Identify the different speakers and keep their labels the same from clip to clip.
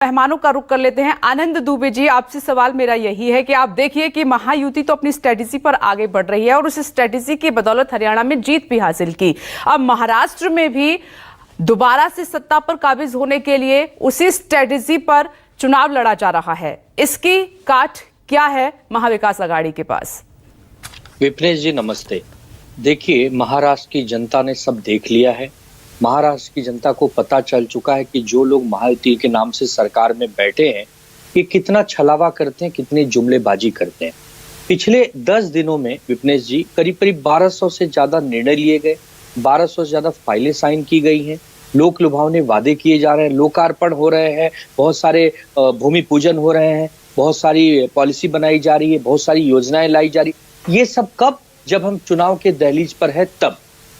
Speaker 1: मेहमानों का रुख कर लेते हैं। आनंद दुबे जी, आपसे सवाल मेरा यही है कि आप देखिए कि महायुति तो अपनी स्ट्रेटेजी पर आगे बढ़ रही है और उस स्ट्रेटेजी की बदौलत हरियाणा में जीत भी हासिल की। अब महाराष्ट्र में भी दोबारा से सत्ता पर काबिज होने के लिए उसी स्ट्रेटेजी पर चुनाव लड़ा जा रहा है। इसकी काट क्या है महाविकास आघाड़ी के पास?
Speaker 2: विप्रेश जी नमस्ते। देखिए, महाराष्ट्र की जनता ने सब देख लिया है। महाराष्ट्र की जनता को पता चल चुका है कि जो लोग महायुति के नाम से सरकार में बैठे हैं ये कितना छलावा करते हैं, कितनी जुमलेबाजी करते हैं। पिछले 10 दिनों में विप्रेश जी करीब 1200 से ज्यादा निर्णय लिए गए, 1200 से ज्यादा फाइलें साइन की गई हैं, लोक लुभावने वादे किए जा रहे हैं, लोकार्पण हो रहे हैं, बहुत सारे भूमि पूजन हो रहे हैं, बहुत सारी पॉलिसी बनाई जा रही है, बहुत सारी योजनाएं लाई जा रही। ये सब कब? जब हम चुनाव के दहलीज पर है तब।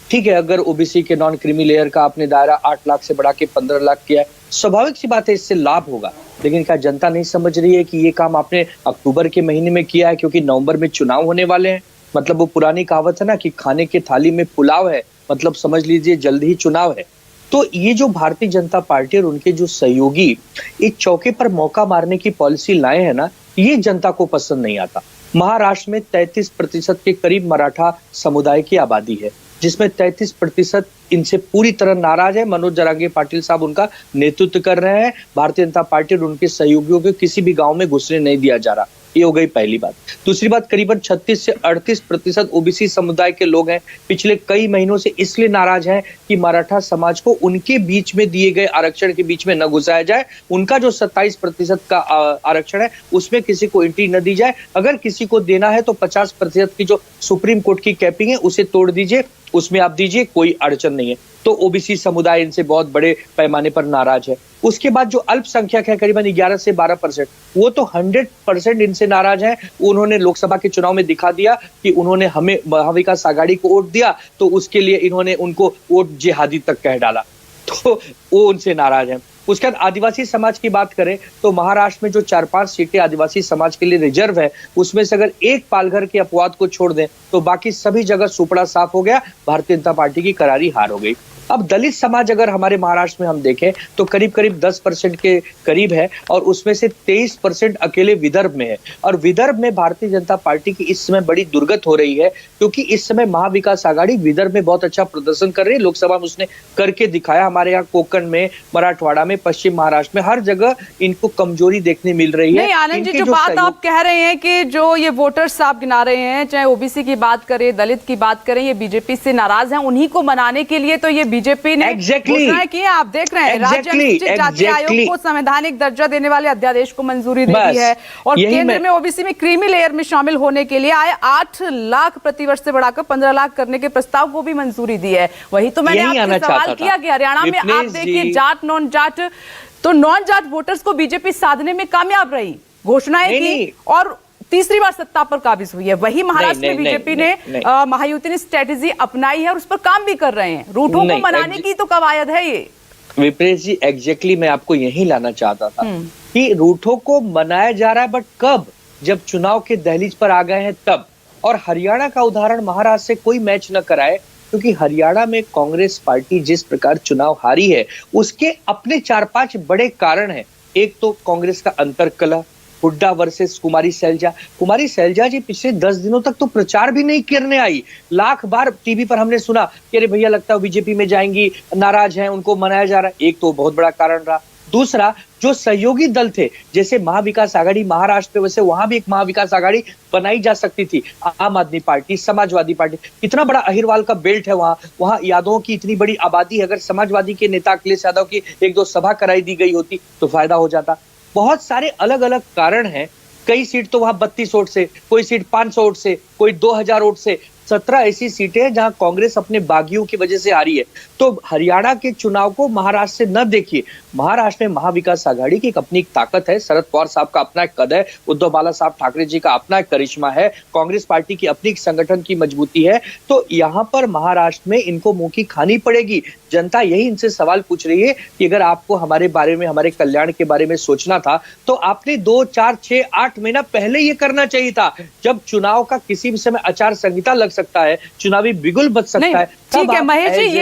Speaker 2: ठीक है, अगर ओबीसी के नॉन क्रीमी लेयर का आपने दायरा 8 लाख से बढ़ा के 15 लाख किया है, स्वाभाविक सी बात है इससे लाभ होगा। लेकिन क्या जनता नहीं समझ रही है कि ये काम आपने अक्टूबर के महीने में किया है क्योंकि नवंबर में चुनाव होने वाले हैं? मतलब वो पुरानी कहावत है ना कि खाने के थाली में पुलाव है, मतलब समझ लीजिए जल्द ही चुनाव है। तो ये जो भारतीय जनता पार्टी और उनके जो सहयोगी एक चौके पर मौका मारने की पॉलिसी लाए हैं ना, ये जनता को पसंद नहीं आता। महाराष्ट्र में 33% के करीब मराठा समुदाय की आबादी है, जिसमें 33% इनसे पूरी तरह नाराज है। मनोज जरांगे पाटिल साहब उनका नेतृत्व कर रहे हैं। भारतीय जनता पार्टी और उनके सहयोगियों को किसी भी गांव में घुसने नहीं दिया जा रहा। ये हो गई पहली बात। दूसरी बात, करीबन 36 से 38% ओबीसी समुदाय के लोग हैं, पिछले कई महीनों से इसलिए नाराज हैं कि मराठा समाज को उनके बीच में दिए गए आरक्षण के बीच में न घुसाया जाए। उनका जो 27% का आरक्षण है उसमें किसी को एंट्री न दी जाए। अगर किसी को देना है तो 50% की जो सुप्रीम कोर्ट की कैपिंग है उसे तोड़ दीजिए, उसमें आप दीजिए, कोई अड़चन नहीं है। तो ओबीसी समुदाय इनसे बहुत बड़े पैमाने पर नाराज है। उसके बाद जो अल्पसंख्यक है करीबन 11 से 12%, वो तो 100% इनसे नाराज है। उन्होंने लोकसभा के चुनाव में दिखा दिया कि उन्होंने हमें महाविकास आघाड़ी को वोट दिया, तो उसके लिए इन्होंने उनको वोट जिहादी तक कह डाला, तो वो उनसे नाराज है। उसके बाद आदिवासी समाज की बात करें तो महाराष्ट्र में जो 4-5 सीटें आदिवासी समाज के लिए रिजर्व है, उसमें से अगर एक पालघर के अपवाद को छोड़ दें तो बाकी सभी जगह सुपड़ा साफ हो गया, भारतीय जनता पार्टी की करारी हार हो गई। अब दलित समाज अगर हमारे महाराष्ट्र में हम देखें तो करीब 10% के करीब है और उसमें से 23% अकेले विदर्भ में है। और विदर्भ में भारतीय जनता पार्टी की इस समय बड़ी दुर्गत हो रही है क्योंकि इस समय महाविकास आघाड़ी विदर्भ में बहुत अच्छा प्रदर्शन कर रही है। लोकसभा में उसने करके दिखाया। हमारे यहाँ कोकण में, मराठवाड़ा में, पश्चिम महाराष्ट्र में हर जगह इनको कमजोरी देखने मिल रही है।
Speaker 1: नहीं आनंद जी, जो बात आप कह रहे हैं कि जो ये वोटर्स आप गिना रहे हैं, चाहे ओबीसी की बात करें, दलित की बात करें, ये बीजेपी से नाराज हैं, उन्हीं को मनाने के लिए तो ये बीजेपी ने घोषणा की है। आप देख रहे हैं राज्य अनुसूचित जाति आयोग को संवैधानिक दर्जा देने वाले अध्यादेश को मंजूरी दे दी है और केंद्र में ओबीसी में क्रीमी लेयर में शामिल होने के लिए आए 8 लाख प्रतिवर्ष से बढ़ाकर 15 लाख करने के प्रस्ताव को भी मंजूरी दी है। वही तो मैंने आपसे सवाल किया कि हरियाणा में आप देखिए जाट नॉन जाट, तो नॉन जाट वोटर्स को बीजेपी साधने में कामयाब रही, घोषणाएं की और तीसरी बार सत्ता पर काबिज हुई है। वही महाराष्ट्र में बीजेपी ने महायुति ने स्ट्रेटेजी अपनाई है और उस पर काम भी कर रहे हैं। रूठों को मनाने की तो कवायद है ये।
Speaker 2: विप्रेश जी एग्जैक्टली मैं आपको यही लाना चाहता था कि रूठों को मनाया जा रहा है, बट कब? जब चुनाव के दहलीज पर आ गए हैं तब। और हरियाणा का उदाहरण महाराष्ट्र से कोई मैच न कराए क्योंकि हरियाणा में कांग्रेस पार्टी जिस प्रकार चुनाव हारी है उसके अपने 4-5 बड़े कारण हैं। एक तो कांग्रेस का अंतर्कलह, हुड्डा वर्सेस कुमारी सैलजा। कुमारी सैलजा जी पिछले 10 दिनों तक तो प्रचार भी नहीं करने आई। लाख बार टीवी पर हमने सुना कि अरे भैया लगता है बीजेपी में जाएंगी, नाराज हैं, उनको मनाया जा रहा है। एक तो बहुत बड़ा कारण रहा। दूसरा, जो सहयोगी दल थे, जैसे महाविकास आघाड़ी महाराष्ट्र में, वैसे वहां भी एक महाविकास आघाड़ी बनाई जा सकती थी। आम आदमी पार्टी, समाजवादी पार्टी, इतना बड़ा अहिरवाल का बेल्ट है वहां यादवों की इतनी बड़ी आबादी है। अगर समाजवादी के नेता अखिलेश यादव की 1-2 सभा कराई दी गई होती तो फायदा हो जाता। बहुत सारे अलग अलग कारण हैं। कई सीट तो वहां 32 वोट से, कोई सीट 500 वोट से, कोई 2000 वोट से। 17 ऐसी सीटें हैं जहां कांग्रेस अपने बागियों की वजह से आ रही है। तो हरियाणा के चुनाव को महाराष्ट्र से न देखिए। महाराष्ट्र में महाविकास आघाड़ी की एक अपनी ताकत है, शरद पवार साहब का अपना एक कद है, उद्धव बाला साहब ठाकरे जी का अपना एक करिश्मा है, कांग्रेस पार्टी की अपनी संगठन की मजबूती है। तो यहाँ पर महाराष्ट्र में इनको मुंह की खानी पड़ेगी। जनता यही इनसे सवाल पूछ रही है कि अगर आपको हमारे बारे में, हमारे कल्याण के बारे में सोचना था तो आपने 2, 4, 6, 8 महीना पहले ये करना चाहिए था, जब चुनाव का किसी भी समय आचार संहिता लग सकता है, चुनावी बिगुल बच सकता है।
Speaker 1: ठीक है महेश जी, ये